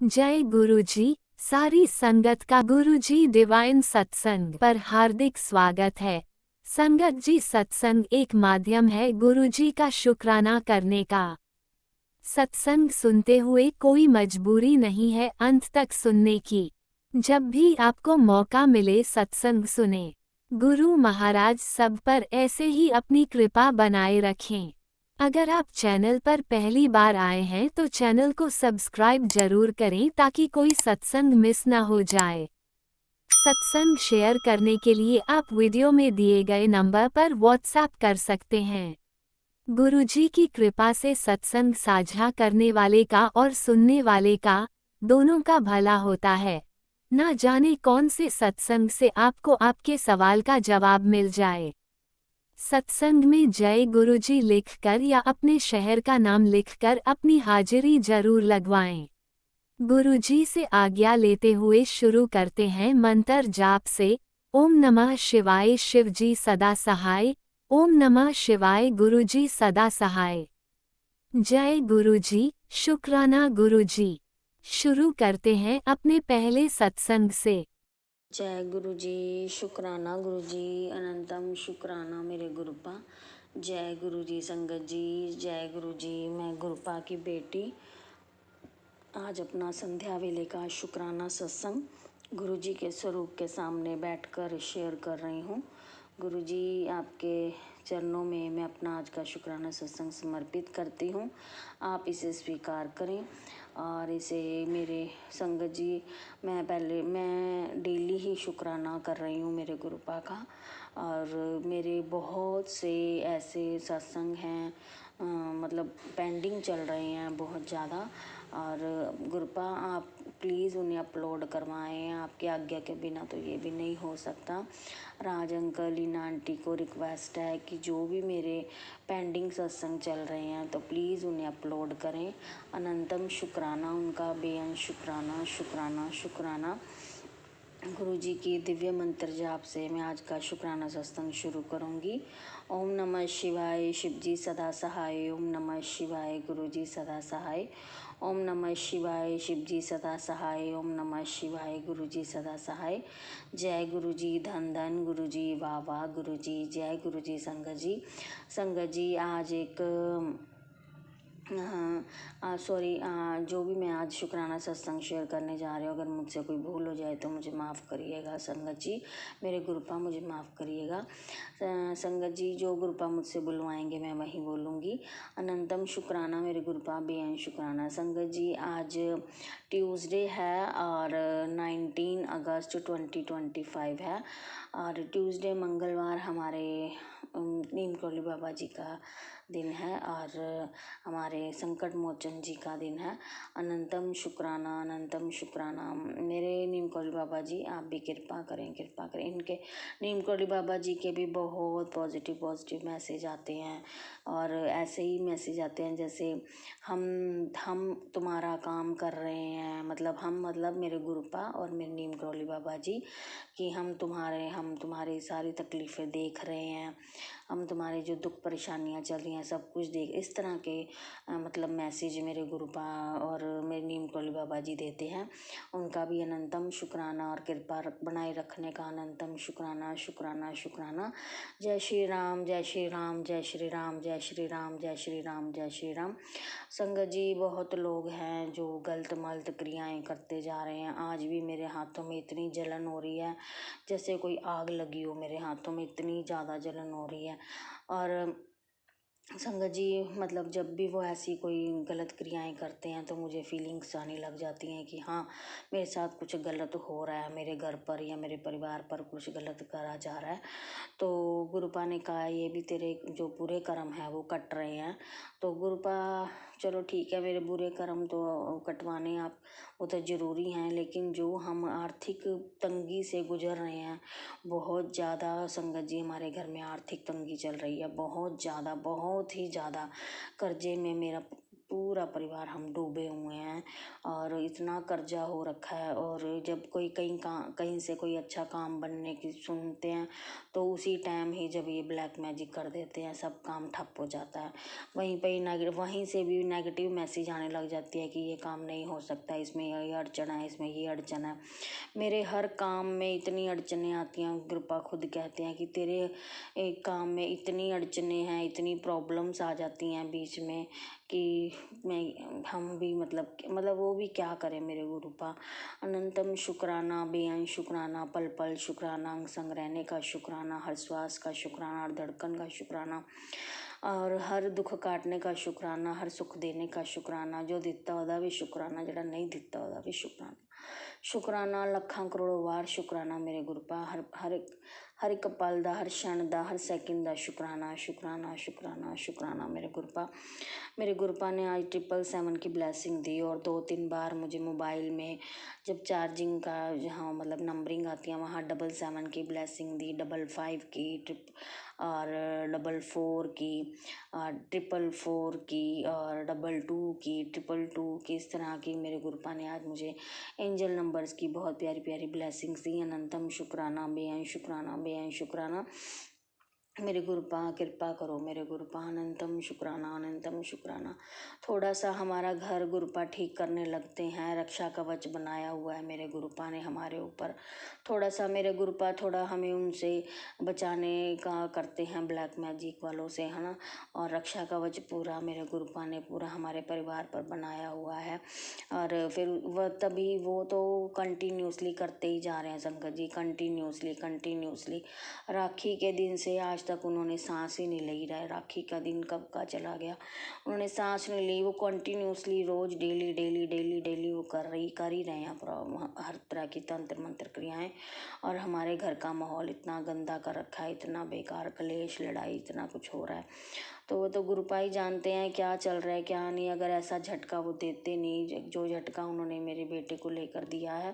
जय गुरुजी। सारी संगत का गुरुजी डिवाइन सत्संग पर हार्दिक स्वागत है। संगत जी, सत्संग एक माध्यम है गुरुजी का शुक्राना करने का। सत्संग सुनते हुए कोई मजबूरी नहीं है अंत तक सुनने की। जब भी आपको मौका मिले सत्संग सुने। गुरु महाराज सब पर ऐसे ही अपनी कृपा बनाए रखें। अगर आप चैनल पर पहली बार आए हैं तो चैनल को सब्सक्राइब जरूर करें ताकि कोई सत्संग मिस ना हो जाए। सत्संग शेयर करने के लिए आप वीडियो में दिए गए नंबर पर व्हाट्सएप कर सकते हैं। गुरुजी की कृपा से सत्संग साझा करने वाले का और सुनने वाले का, दोनों का भला होता है। ना जाने कौन से सत्संग से आपको आपके सवाल का जवाब मिल जाए। सत्संग में जय गुरुजी लिखकर या अपने शहर का नाम लिखकर अपनी हाजिरी जरूर लगवाएं। गुरुजी से आज्ञा लेते हुए शुरू करते हैं मंत्र जाप से। ओम नमः शिवाय शिवजी सदा सहाय। ओम नमः शिवाय गुरुजी सदा सहाय। जय गुरुजी, शुक्राना गुरुजी। शुरू करते हैं अपने पहले सत्संग से। जय गुरु जी, शुक्राना गुरु जी, अनंतम शुक्राना मेरे गुरुपा। जय गुरु जी संगत जी, जय गुरु जी। मैं गुरुपा की बेटी आज अपना संध्या वेले का शुक्राना सत्संग गुरु जी के स्वरूप के सामने बैठकर शेयर कर रही हूँ। गुरु जी, आपके चरणों में मैं अपना आज का शुक्राना सत्संग समर्पित करती हूँ। आप इसे स्वीकार करें और इसे मेरे संगत जी, मैं डेली ही शुक्राना कर रही हूँ मेरे गुरुपा का। और मेरे बहुत से ऐसे सत्संग हैं, मतलब पेंडिंग चल रहे हैं बहुत ज़्यादा। और गुरुपा, आप प्लीज़ उन्हें अपलोड करवाएं। आपकी आज्ञा के बिना तो ये भी नहीं हो सकता। राज अंकल, लीना आंटी को रिक्वेस्ट है कि जो भी मेरे पेंडिंग सत्संग चल रहे हैं तो प्लीज़ उन्हें अपलोड करें। अनंतम शुक्राना उनका, बेअंत शुक्राना, शुक्राना शुक्राना। गुरु जी की दिव्य मंत्र जाप से मैं आज का शुक्राना सत्संग शुरू करूंगी। ओम नमः शिवाय शिवजी सदा सहाय। ओम नमः शिवाय गुरु जी सदा सहाय। ओम नमः शिवाय शिवजी सदा सहाय। ओम नमः शिवाय गुरु जी सदा सहाय। जय गुरु जी, धन धन गुरु जी, वाह वाह गुरु जी। जय गुरु जी संगत जी। संगत जी, आज एक सॉरी, जो भी मैं आज शुक्राना सत्संग शेयर करने जा रही हूँ, अगर मुझसे कोई भूल हो जाए तो मुझे माफ़ करिएगा संगत जी। मेरे गुरुपा मुझे माफ़ करिएगा। संगत जी, जो गुरुपा मुझसे बुलवाएंगे मैं वही बोलूँगी। अनंतम शुक्राना मेरे गुरुपा, बेअंत शुक्राना। संगत जी, आज ट्यूसडे है और 19 अगस्त 2025 है। और ट्यूसडे मंगलवार हमारे नीम करोली बाबा जी का दिन है और हमारे संकट मोचन जी का दिन है। अनंतम शुक्राना, अनंतम शुक्राना। मेरे नीम करोली बाबा जी, आप भी कृपा करें, कृपा करें। इनके नीम करोली बाबा जी के भी बहुत पॉजिटिव पॉजिटिव मैसेज आते हैं और ऐसे ही मैसेज आते हैं जैसे हम तुम्हारा काम कर रहे हैं। मतलब मेरे गुरुपा और मेरे नीम करोली बाबा जी कि हम तुम्हारी सारी तकलीफ़ें देख रहे हैं। हम तुम्हारी जो दुख परेशानियां चल रही हैं सब कुछ देख, इस तरह के मतलब मैसेज मेरे गुरुपा और मेरे नीम करोली बाबा जी देते हैं। उनका भी अनंतम शुक्राना और कृपा बनाए रखने का अनंतम शुक्राना, शुक्राना शुक्राना। जय श्री राम, जय श्री राम, जय श्री राम, जय श्री राम, जय श्री राम, जय श्री राम। संगत जी, बहुत लोग हैं जो गलत मलत क्रियाएं करते जा रहे हैं। आज भी मेरे हाथों में इतनी जलन हो रही है जैसे कोई आग लगी हो। मेरे हाथों में इतनी ज़्यादा जलन हो रही है। और संगत जी, मतलब जब भी वो ऐसी कोई गलत क्रियाएं करते हैं तो मुझे फीलिंग्स आने लग जाती हैं कि हाँ, मेरे साथ कुछ गलत हो रहा है, मेरे घर पर या मेरे परिवार पर कुछ गलत करा जा रहा है। तो गुरुपा ने कहा ये भी तेरे जो बुरे कर्म है वो कट रहे हैं। तो गुरुपा, चलो ठीक है, मेरे बुरे कर्म तो कटवाने आप वो तो ज़रूरी हैं, लेकिन जो हम आर्थिक तंगी से गुजर रहे हैं बहुत ज़्यादा। संगत जी, हमारे घर में आर्थिक तंगी चल रही है बहुत ज़्यादा, बहुत ही ज़्यादा। कर्जे में मेरा पूरा परिवार हम डूबे हुए हैं और इतना कर्जा हो रखा है। और जब कोई कहीं से कोई अच्छा काम बनने की सुनते हैं तो उसी टाइम ही जब ये ब्लैक मैजिक कर देते हैं सब काम ठप हो जाता है। वहीं से भी नेगेटिव मैसेज आने लग जाती है कि ये काम नहीं हो सकता, इसमें ये अड़चन है, इसमें ये अड़चन है। मेरे हर काम में इतनी अड़चनें आती हैं। कृपा खुद कहते हैं कि तेरे एक काम में इतनी अड़चनें हैं, इतनी प्रॉब्लम्स आ जाती हैं बीच में कि हम भी मतलब वो भी क्या करें मेरे गुरुपा। अनंतम शुक्राना, बेअंत शुक्राना, पल पल शुक्राना, अंग संग रहने का शुक्राना, हर श्वास का शुक्राना, हर धड़कन का शुक्राना और हर दुख काटने का शुक्राना, हर सुख देने का शुक्राना, जो दिता ਉਹਦਾ भी शुक्राना, ਜਿਹੜਾ नहीं दिता ਉਹਦਾ भी शुक्राना। शुक्राना ਲੱਖਾਂ ਕਰੋੜੋਂ ਵਾਰ शुक्राना मेरे गुरुपा। हर एक पल ਦਾ, हर क्षण ਦਾ, हर सेकंड ਦਾ शुक्राना शुक्राना शुक्राना शुक्राना मेरे गुरुपा। मेरे गुरुपा ने आज 777 की ब्लेसिंग दी और 2-3 बार मुझे मोबाइल में जब चार्जिंग का जहाँ मतलब नंबरिंग आती है वहाँ 777 की ब्लेसिंग दी, 55 की और 44 की और 444 की और 22 की, 222 की, इस तरह की मेरे गुरुपा ने आज मुझे एंजल नंबर्स की बहुत प्यारी प्यारी ब्लेसिंग्स दी। अनंतम शुक्राना, बेअंत शुक्राना, बेअंत शुक्राना मेरे गुरुपा। कृपा करो मेरे गुरुपा। अनंतम शुक्राना, अनंतम शुक्राना। थोड़ा सा हमारा घर गुरुपा ठीक करने लगते हैं, रक्षा कवच बनाया हुआ है मेरे गुरुपा ने हमारे ऊपर। थोड़ा सा मेरे गुरुपा थोड़ा हमें उनसे बचाने का करते हैं, ब्लैक मैजिक वालों से, है ना। और रक्षा कवच पूरा मेरे गुरुपा ने पूरा हमारे परिवार पर बनाया हुआ है। और फिर वो तो कंटिन्यूसली करते ही जा रहे हैं संगत जी, कंटिन्यूसली। राखी के दिन से आज तक उन्होंने सांस ही नहीं ली रहा है। राखी का दिन कब का चला गया, उन्होंने सांस नहीं ली। वो कंटिन्यूसली रोज डेली वो कर ही रहे हैं हर तरह की तंत्र मंत्र क्रियाएं। और हमारे घर का माहौल इतना गंदा कर रखा है, इतना बेकार, कलेश लड़ाई इतना कुछ हो रहा है। तो वो तो गुरुपा ही जानते हैं क्या चल रहा है क्या नहीं। अगर ऐसा झटका वो देते नहीं, जो झटका उन्होंने मेरे बेटे को लेकर दिया है,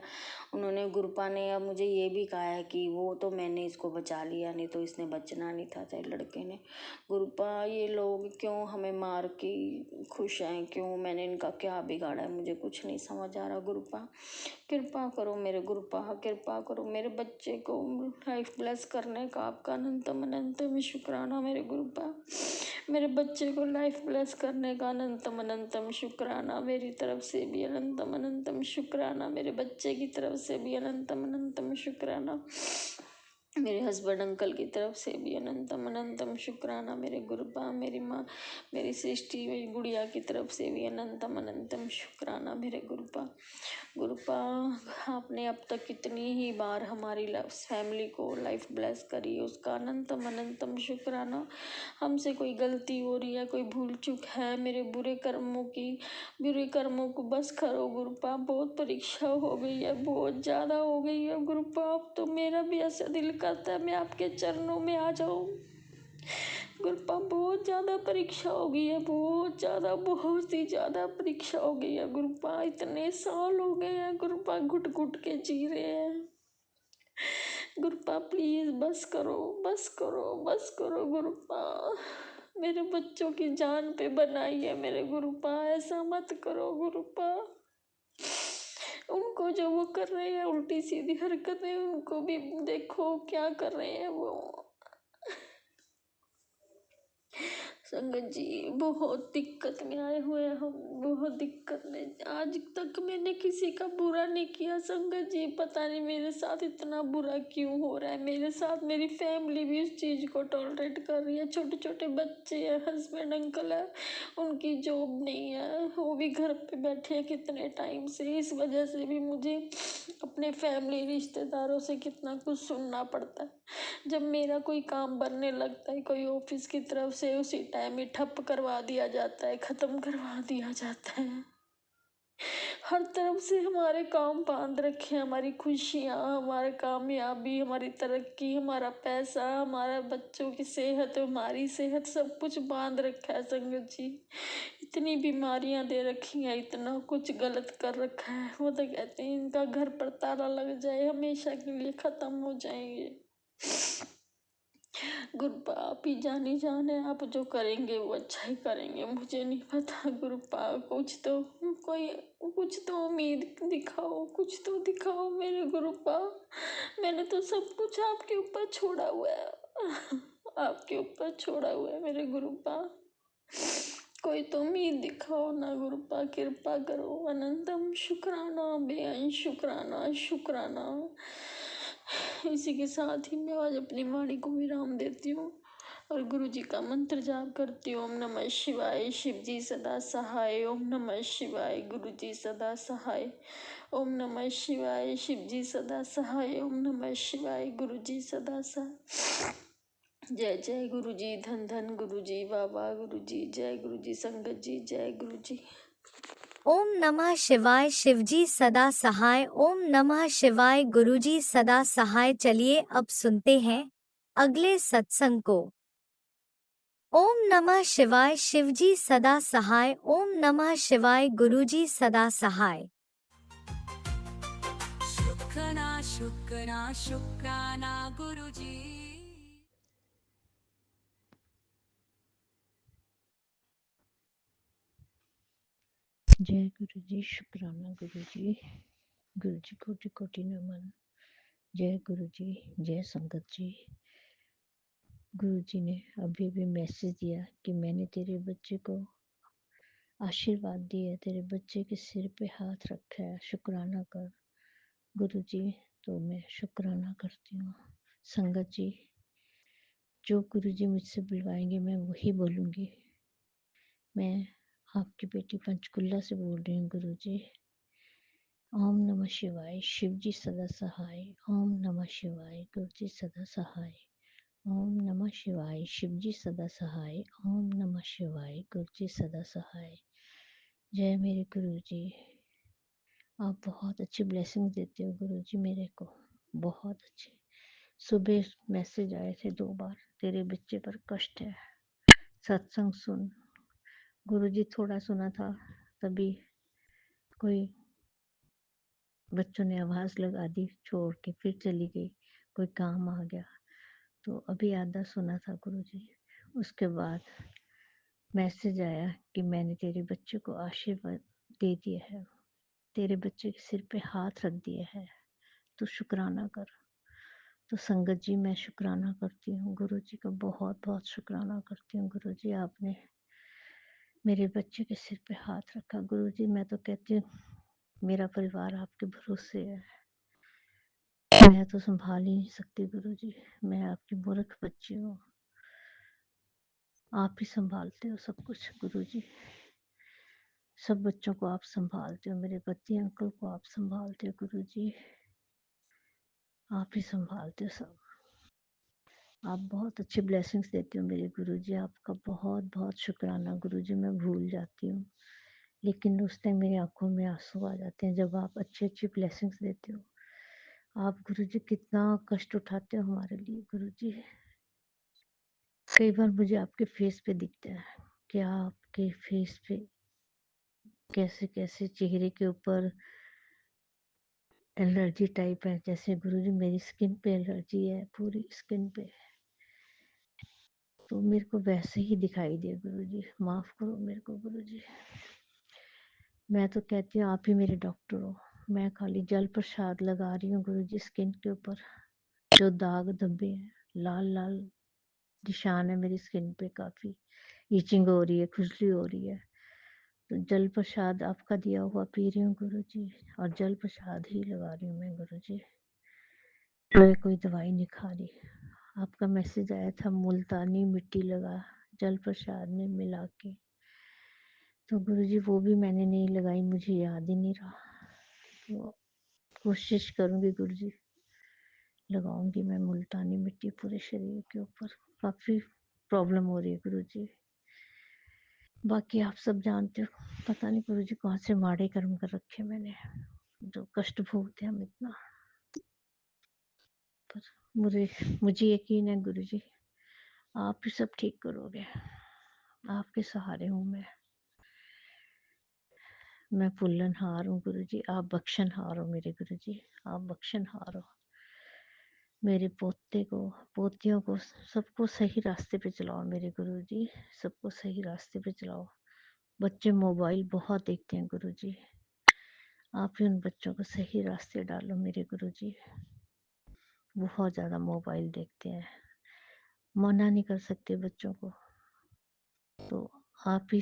उन्होंने गुरुपा ने अब मुझे ये भी कहा है कि वो तो मैंने इसको बचा लिया, नहीं तो इसने बचना नहीं था तेरे लड़के ने। गुरुपा ये लोग क्यों हमें मार के खुश हैं, क्यों, मैंने इनका क्या बिगाड़ा है, मुझे कुछ नहीं समझ आ रहा। गुरुपा कृपा करो मेरे गुरुपा, कृपा करो मेरे बच्चे को लाइफ ब्लेस करने का आपका अनंतम शुक्राना मेरे गुरुपा। मेरे बच्चे को लाइफ ब्लेस करने का अनंतम शुक्राना, मेरी तरफ से भी अनंतम शुक्राना, मेरे बच्चे की तरफ से भी अनंतम शुक्राना, मेरे हस्बैंड अंकल की तरफ से भी अनंतम शुक्राना मेरे गुरुपा। मेरी माँ, मेरी सृष्टि, मेरी गुड़िया की तरफ से भी अनंतम शुक्राना मेरे गुरुपा। गुरुपा आपने अब तक कितनी ही बार हमारी फैमिली को लाइफ ब्लेस करी है, उसका अनंतम शुक्राना। हमसे कोई गलती हो रही है, कोई भूल चूक है, मेरे बुरे कर्मों को बस करो गुरुपा। बहुत परीक्षा हो गई है, बहुत ज़्यादा हो गई है गुरुपा। अब तो मेरा भी ऐसा दिल करता है मैं आपके चरणों में आ जाऊं गुरुपा। बहुत ज़्यादा परीक्षा हो गई है, बहुत ही ज़्यादा परीक्षा हो गई है गुरुपा। इतने साल हो गए हैं गुरुपा, घुट घुट के जी रहे हैं गुरुपा। प्लीज़ बस करो गुरुपा। मेरे बच्चों की जान पे बनाई है मेरे गुरुपा, ऐसा मत करो गुरुपा। उनको जो वो कर रहे हैं उल्टी सीधी हरकतें, उनको भी देखो क्या कर रहे हैं वो। संगत जी बहुत दिक्कत में आए हुए हैं हम, बहुत दिक्कत में। आज तक मैंने किसी का बुरा नहीं किया संगत जी, पता नहीं मेरे साथ इतना बुरा क्यों हो रहा है। मेरे साथ मेरी फैमिली भी उस चीज़ को टॉलरेट कर रही है। छोटे छोटे बच्चे हैं, हस्बैंड अंकल है, उनकी जॉब नहीं है, वो भी घर पे बैठे हैं कितने टाइम से। इस वजह से भी मुझे अपने फैमिली रिश्तेदारों से कितना कुछ सुनना पड़ता है। जब मेरा कोई काम बनने लगता है कोई ऑफिस की तरफ से, उसी टाइम ही ठप करवा दिया जाता है, ख़त्म करवा दिया जाता है। हर तरफ से हमारे काम बांध रखे हैं, हमारी खुशियाँ, हमारी कामयाबी, हमारी तरक्की, हमारा पैसा, हमारा बच्चों की सेहत, हमारी सेहत, सब कुछ बांध रखा है संगत जी। इतनी बीमारियां दे रखी हैं, इतना कुछ गलत कर रखा है। वो तो कहते हैं इनका घर पर ताला लग जाए, हमेशा के लिए ख़त्म हो जाएंगे। गुरुपा आप ही जाने जाने, आप जो करेंगे वो अच्छा ही करेंगे, मुझे नहीं पता गुरुपा। कोई कुछ तो उम्मीद दिखाओ, कुछ तो दिखाओ मेरे गुरुपा। मैंने तो सब कुछ आपके ऊपर छोड़ा हुआ है, आपके ऊपर छोड़ा हुआ है मेरे गुरुपा। कोई तो उम्मीद दिखाओ ना गुरुपा, कृपा करो। अनंतम शुक्राना, बेअंत शुक्राना, शुक्राना। इसी के साथ ही मैं आज अपनी वाणी को विराम देती हूँ और गुरु जी का मंत्र जाप करती हूँ। ओम नमः शिवाय, शिव जी सदा सहाय। ओम नमः शिवाय, गुरु जी सदा सहाय। ओम नमः शिवाय, शिव जी सदा सहाय। ओम नमः शिवाय, गुरु जी सदा सहाय। जय जय गुरु जी, धन धन गुरु जी, वाह वाह गुरु जी, जय गुरु जी, संगत जी, जय गुरु जी। ओम नमः शिवाय, शिवजी सदा सहाय। ओम नमः शिवाय, गुरुजी सदा सहाय। चलिए अब सुनते हैं अगले सत्संग को। ओम नमः शिवाय, शिवजी सदा सहाय। ओम नमः शिवाय, गुरुजी सदा सहाय। शुक्राना शुक्राना शुक्राना गुरुजी। जय गुरु जी, शुक्राना गुरु जी। गुरु जी कोटि कोटि नमन। जय गुरु जी, जय संगत जी। गुरु जी ने अभी अभी मैसेज दिया कि मैंने तेरे बच्चे को आशीर्वाद दिया, तेरे बच्चे के सिर पे हाथ रखा है, शुक्राना कर। गुरु जी, तो मैं शुक्राना करती हूँ। संगत जी, जो गुरु जी मुझसे बुलवाएंगे मैं वही बोलूँगी। मैं आपकी बेटी पंचकुला से बोल रही हूँ गुरु जी। ओम नमः शिवाय, शिव जी सदा सहाय। ओम नमः शिवाय, गुरु जी सदा सहाय। ओम नमः शिवाय, शिव जी सदा सहाय। ओम नमः शिवाय, गुरु जी सदा सहाय। जय मेरे गुरु जी। आप बहुत अच्छी ब्लेसिंग देते हो गुरु जी मेरे को, बहुत अच्छे। सुबह मैसेज आए थे 2 बार, तेरे बच्चे पर कष्ट है, सत्संग सुन। गुरु जी थोड़ा सुना था, तभी कोई बच्चों ने आवाज़ लगा दी, छोड़ के फिर चली गई, कोई काम आ गया। तो अभी आधा सुना था गुरु जी। उसके बाद मैसेज आया कि मैंने तेरे बच्चे को आशीर्वाद दे दिया है, तेरे बच्चे के सिर पे हाथ रख दिया है, तो शुक्राना कर। तो संगत जी, मैं शुक्राना करती हूँ गुरु जी का, बहुत बहुत शुक्राना करती हूँ गुरु जी। आपने मेरे बच्चे के सिर पे हाथ रखा गुरु जी। मैं तो कहती हूँ मेरा परिवार आपके भरोसे है, मैं तो संभाल ही नहीं सकती गुरु जी, मैं आपकी मूर्ख बच्ची हूँ, आप ही संभालते हो सब कुछ गुरु जी। सब बच्चों को आप संभालते हो, मेरे पति अंकल को आप संभालते हो गुरु जी, आप ही संभालते हो सब। आप बहुत अच्छी ब्लेसिंग्स देते हो मेरे गुरु जी, आपका बहुत बहुत शुक्राना गुरु जी। मैं भूल जाती हूँ, लेकिन उस टाइम मेरी आंखों में आंसू आ जाते हैं जब आप अच्छी अच्छी ब्लेसिंग्स देते हो। आप गुरु जी कितना कष्ट उठाते हो हमारे लिए गुरु जी। कई बार मुझे आपके फेस पे दिखता है कि आपके फेस पे कैसे कैसे चेहरे के ऊपर एलर्जी टाइप है, जैसे गुरुजी मेरी स्किन पे एलर्जी है, पूरी स्किन पे। तो मेरे को वैसे ही दिखाई दिया गुरुजी, माफ़ करो मेरे को गुरुजी। मैं तो कहती हूँ आप ही मेरे डॉक्टर हो। मैं खाली जल प्रसाद लगा रही हूँ गुरुजी स्किन के ऊपर, जो दाग धब्बे हैं, लाल लाल निशान है मेरी स्किन पे, काफ़ी ईचिंग हो रही है, खुजली हो रही है। तो जल प्रसाद आपका दिया हुआ पी रही हूँ गुरुजी, और जल प्रसाद ही लगा रही हूँ मैं गुरुजी, मैं कोई दवाई नहीं खा रही। आपका मैसेज आया था मुल्तानी मिट्टी लगा जल प्रसाद में मिला के, तो गुरुजी वो भी मैंने नहीं लगाई, मुझे याद ही नहीं रहा। तो कोशिश करूँगी गुरुजी, लगाऊंगी मैं मुल्तानी मिट्टी पूरे शरीर के ऊपर। काफ़ी प्रॉब्लम हो रही है गुरुजी। बाकी आप सब जानते हो, पता नहीं गुरुजी कौन से माड़े कर्म कर रखे मैंने, जो कष्ट भोगते हम इतना। पर मुझे यकीन है गुरुजी आप ही सब ठीक करोगे, आपके सहारे हूँ मैं पुल्लनहार हूँ गुरुजी, आप बख्शनहार हो मेरे गुरुजी, आप बख्शनहार हो। मेरे पोते को, पोतियों को, सबको सही रास्ते पे चलाओ मेरे गुरुजी, सबको सही रास्ते पे चलाओ। बच्चे मोबाइल बहुत देखते हैं गुरुजी, आप ही उन बच्चों को सही रास्ते डालो मेरे गुरुजी। बहुत ज़्यादा मोबाइल देखते हैं, मना नहीं कर सकते बच्चों को, तो आप ही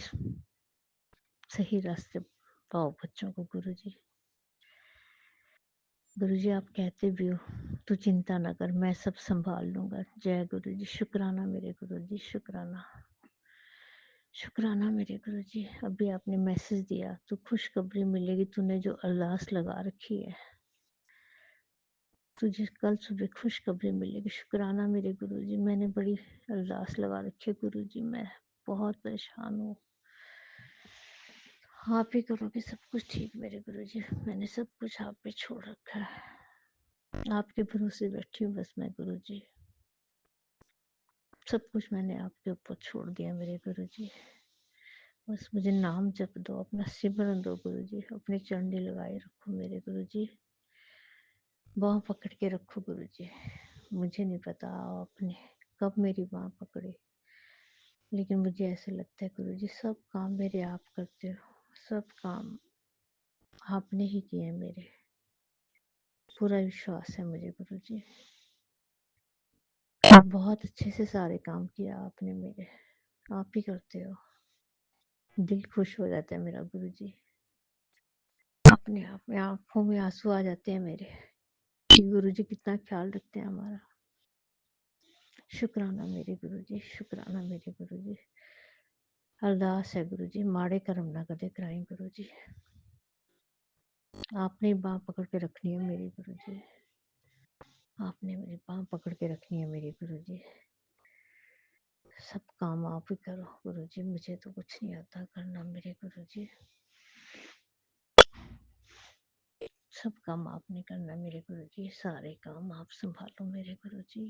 सही रास्ते पाओ बच्चों को गुरुजी। गुरुजी आप कहते भी हो तू चिंता ना कर, मैं सब संभाल लूंगा। जय गुरुजी, शुक्राना मेरे गुरुजी, शुक्राना, शुक्राना मेरे गुरुजी। अभी आपने मैसेज दिया तो खुशखबरी मिलेगी, तूने जो अरदास लगा रखी है तुझे कल सुबह खुशखबरी मिलेगी। शुक्राना मेरे गुरुजी, मैंने बड़ी अरदास लगा रखी है गुरुजी, मैं बहुत परेशान हूँ, आप ही करोगे सब कुछ ठीक मेरे गुरुजी। मैंने सब कुछ आप पे छोड़ रखा है, आपके भरोसे बैठी हूँ बस मैं गुरुजी, सब कुछ मैंने आपके ऊपर छोड़ दिया मेरे गुरुजी। बस मुझे नाम जप दो, अपना सिमरन दो गुरुजी, अपनी चंडी लगाए रखो मेरे गुरुजी, बाँह पकड़ के रखो गुरुजी। मुझे नहीं पता आपने कब मेरी बाँह पकड़ी, लेकिन मुझे ऐसे लगता है गुरुजी सब काम मेरे आप करते हो, सब काम आपने ही किए हैं मेरे, पूरा विश्वास है मुझे गुरुजी। बहुत अच्छे से सारे काम किया आपने मेरे, आप ही करते हो, दिल खुश हो जाता है मेरा गुरुजी। अपने आप में आंखों में आंसू आ जाते हैं मेरे कि गुरुजी कितना ख्याल रखते हैं हमारा। शुक्राना मेरे गुरुजी, शुक्राना मेरे गुरुजी। अरदास है गुरुजी, माड़े कर्म ना कदे कराएं गुरुजी, आपने बाँह पकड़ के रखनी है मेरी गुरुजी, आपने मेरी बाँह पकड़ के रखनी है मेरी गुरुजी। सब काम आप ही करो गुरुजी, मुझे तो कुछ नहीं आता करना मेरे गुरुजी, सब काम आपने करना मेरे गुरुजी, सारे काम आप संभालो मेरे गुरुजी।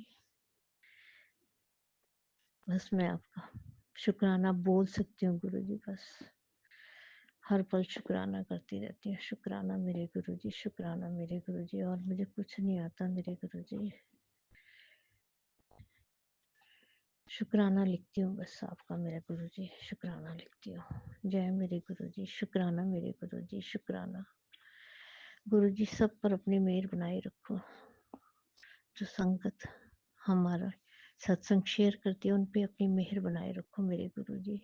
बस मैं आपका शुक्राना बोल सकती हूँ गुरुजी, बस हर पल शुक्राना करती रहती हूँ। शुक्राना मेरे गुरुजी, शुक्राना मेरे गुरुजी, और मुझे कुछ नहीं आता मेरे गुरुजी। शुक्राना लिखती हूँ बस आपका मेरे गुरुजी, शुक्राना लिखती हूँ। जय मेरे गुरुजी, शुक्राना मेरे गुरुजी, शुक्राना। गुरुजी सब पर अपनी मेहर बनाए रखो, जो संगत हमारा सत्संग शेयर करती है उन पे अपनी मेहर बनाए रखो मेरे गुरुजी,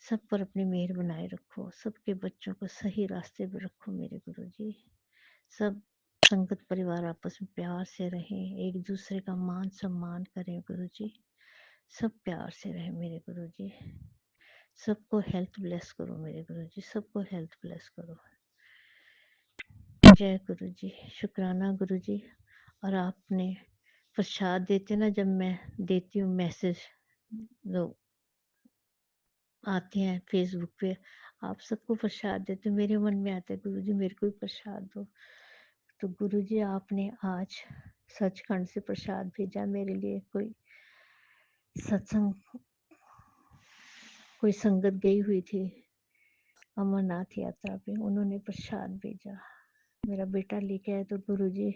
सब पर अपनी मेहर बनाए रखो, सबके बच्चों को सही रास्ते पे रखो मेरे गुरुजी। सब संगत परिवार आपस में प्यार से रहें, एक दूसरे का मान सम्मान करें गुरुजी, सब प्यार से रहें मेरे गुरुजी। सबको हेल्थ ब्लेस करो मेरे गुरुजी, सबको हेल्थ ब्लेस करो। जय गुरुजी, शुक्राना गुरुजी। और आपने प्रसाद देते ना, जब मैं देती हूँ मैसेज लोग आते हैं फेसबुक पे, आप सबको प्रसाद देते हो, मेरे मन में आता है गुरुजी मेरे को भी प्रसाद दो। तो गुरुजी आपने आज सचखंड से प्रसाद भेजा मेरे लिए, कोई सत्संग, कोई संगत गई हुई थी अमरनाथ यात्रा पे, उन्होंने प्रसाद भेजा, मेरा बेटा लेके आया। तो गुरुजी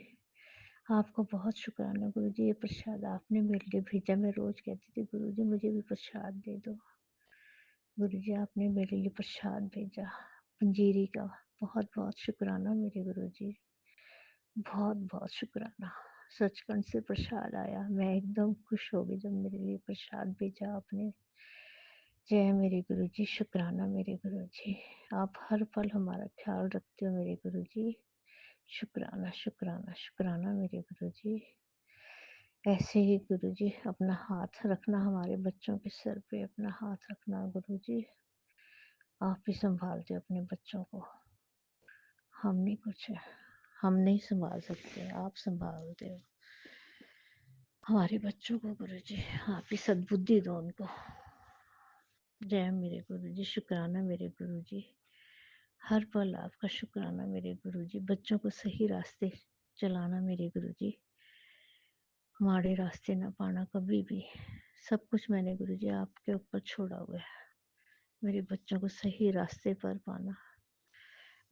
आपको बहुत शुक्राना गुरुजी, ये प्रसाद आपने मेरे लिए भेजा। मैं रोज कहती थी गुरुजी मुझे भी प्रसाद दे दो, गुरुजी आपने मेरे लिए प्रसाद भेजा पंजीरी का, बहुत बहुत शुक्राना मेरे गुरुजी, बहुत बहुत शुक्राना। सचखंड से प्रसाद आया, मैं एकदम खुश हो गई जब मेरे लिए प्रसाद भेजा आपने। जय मेरे गुरुजी, शुक्राना मेरे गुरुजी, आप हर पल हमारा ख्याल रखते हो मेरे गुरुजी। शुक्राना शुक्राना शुक्राना मेरे गुरुजी। ऐसे ही गुरुजी अपना हाथ रखना हमारे बच्चों के सर पे, अपना हाथ रखना गुरुजी, आप ही संभालते हो अपने बच्चों को, हम नहीं कुछ है, हम नहीं संभाल सकते, आप संभालते हो हमारे बच्चों को गुरुजी, आप ही सद्बुद्धि दो उनको। जय मेरे गुरुजी, शुक्राना मेरे गुरुजी, हर पल आपका शुक्राना मेरे गुरुजी। बच्चों को सही रास्ते चलाना मेरे गुरुजी, माड़े रास्ते ना पाना कभी भी। सब कुछ मैंने गुरुजी आपके ऊपर छोड़ा हुआ है, मेरे बच्चों को सही रास्ते पर पाना,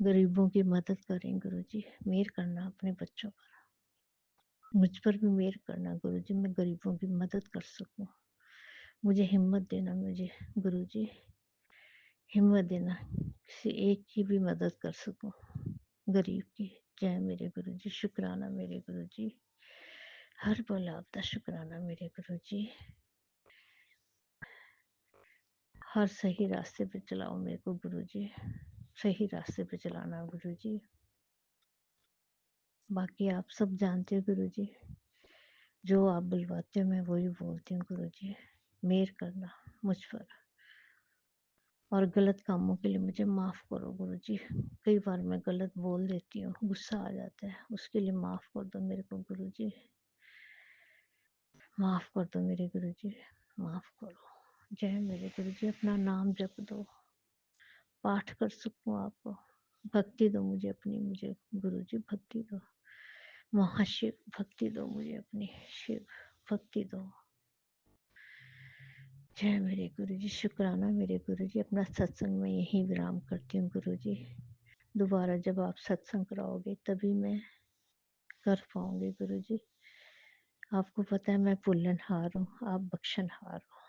गरीबों की मदद करें गुरुजी, मेहर करना अपने बच्चों पर। मुझ पर भी मेहर करना गुरुजी, मैं गरीबों की मदद कर सकूं। मुझे हिम्मत देना, मुझे गुरुजी हिम्मत देना, किसी एक की भी मदद कर सकूं, गरीब की। जय मेरे गुरुजी, शुक्राना मेरे गुरुजी, हर पल आपका शुक्राना मेरे गुरुजी। हर सही रास्ते पे चलाओ मेरे को गुरुजी, सही रास्ते पे चलाना गुरुजी। बाकी आप सब जानते हो गुरुजी, जो आप बुलवाते हो मैं वही बोलती हूँ गुरुजी। मेहर करना मुझ पर, और गलत कामों के लिए मुझे माफ़ करो गुरुजी। कई बार मैं गलत बोल देती हूँ, गुस्सा आ जाता है, उसके लिए माफ़ कर दो मेरे को गुरुजी, माफ़ कर दो मेरे गुरुजी, माफ़ करो। जय मेरे गुरुजी, अपना नाम जप दो, पाठ कर सकूँ आपको, भक्ति दो मुझे अपनी, मुझे गुरुजी भक्ति दो, महाशिव भक्ति दो मुझे अपनी, शिव भक्ति दो। जय मेरे गुरुजी, शुक्राना मेरे गुरुजी। अपना सत्संग में यही विराम करती हूँ गुरुजी। दोबारा जब आप सत्संग कराओगे तभी मैं कर पाऊंगी गुरुजी। आपको पता है मैं भूलनहार हूँ, आप बख्शनहार हो।